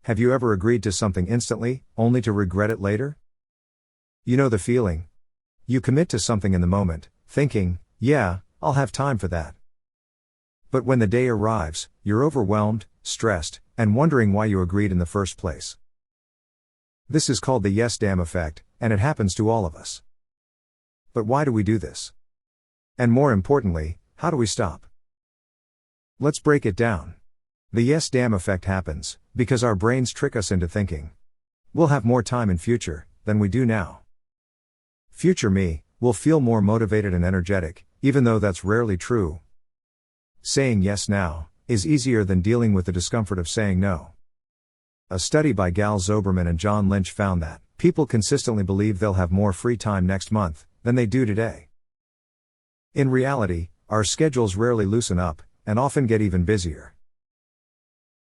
Have you ever agreed to something instantly, only to regret it later? You know the feeling. You commit to something in the moment, thinking, yeah, I'll have time for that. But when the day arrives, you're overwhelmed, stressed, and wondering why you agreed in the first place. This is called the yes damn effect, and it happens to all of us. But why do we do this? And more importantly, how do we stop? Let's break it down. The yes damn effect happens because our brains trick us into thinking we'll have more time in future than we do now. Future me will feel more motivated and energetic, even though that's rarely true. Saying yes now is easier than dealing with the discomfort of saying no. A study by Gal Zoberman and John Lynch found that people consistently believe they'll have more free time next month than they do today. In reality, our schedules rarely loosen up and often get even busier.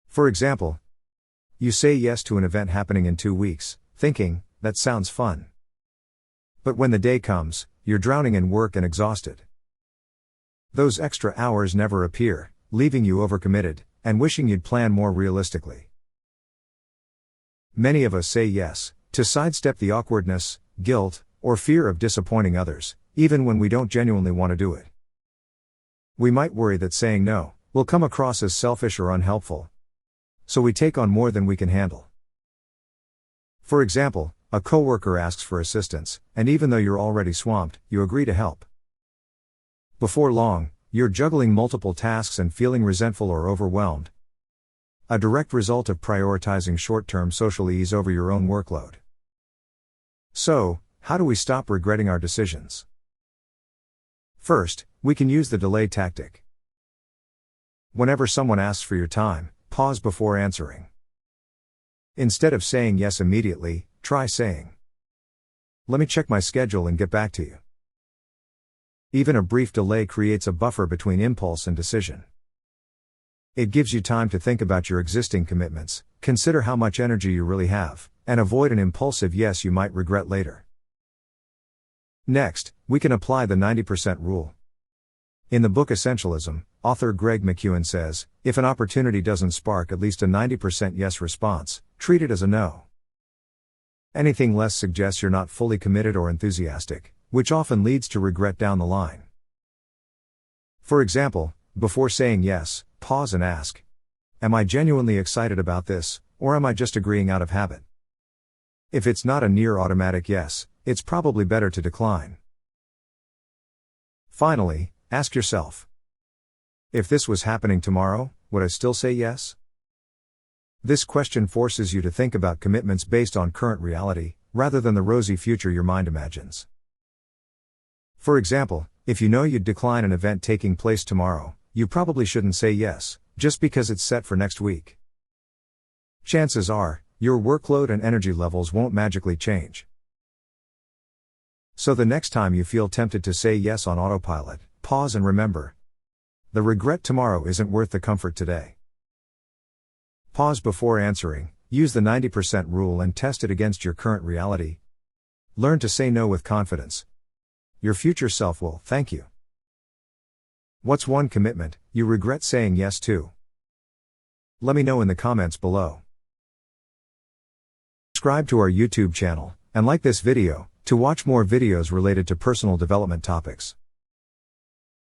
For example, you say yes to an event happening in 2 weeks, thinking, that sounds fun. But when the day comes, you're drowning in work and exhausted. Those extra hours never appear, leaving you overcommitted, and wishing you'd plan more realistically. Many of us say yes, to sidestep the awkwardness, guilt, or fear of disappointing others, even when we don't genuinely want to do it. We might worry that saying no will come across as selfish or unhelpful. So we take on more than we can handle. For example, a coworker asks for assistance, and even though you're already swamped, you agree to help. Before long, you're juggling multiple tasks and feeling resentful or overwhelmed. A direct result of prioritizing short-term social ease over your own workload. So, how do we stop regretting our decisions? First, we can use the delay tactic. Whenever someone asks for your time, pause before answering. Instead of saying yes immediately, try saying, "Let me check my schedule and get back to you." Even a brief delay creates a buffer between impulse and decision. It gives you time to think about your existing commitments, consider how much energy you really have, and avoid an impulsive yes you might regret later. Next, we can apply the 90% rule. In the book Essentialism, author Greg McKeown says, if an opportunity doesn't spark at least a 90% yes response, treat it as a no. Anything less suggests you're not fully committed or enthusiastic, which often leads to regret down the line. For example, before saying yes, pause and ask, am I genuinely excited about this, or am I just agreeing out of habit? If it's not a near automatic yes, it's probably better to decline. Finally, ask yourself, if this was happening tomorrow, would I still say yes? This question forces you to think about commitments based on current reality, rather than the rosy future your mind imagines. For example, if you know you'd decline an event taking place tomorrow, you probably shouldn't say yes, just because it's set for next week. Chances are, your workload and energy levels won't magically change. So the next time you feel tempted to say yes on autopilot, pause and remember, the regret tomorrow isn't worth the comfort today. Pause before answering, use the 90% rule and test it against your current reality. Learn to say no with confidence. Your future self will thank you. What's one commitment you regret saying yes to? Let me know in the comments below. Subscribe to our YouTube channel, and like this video, to watch more videos related to personal development topics.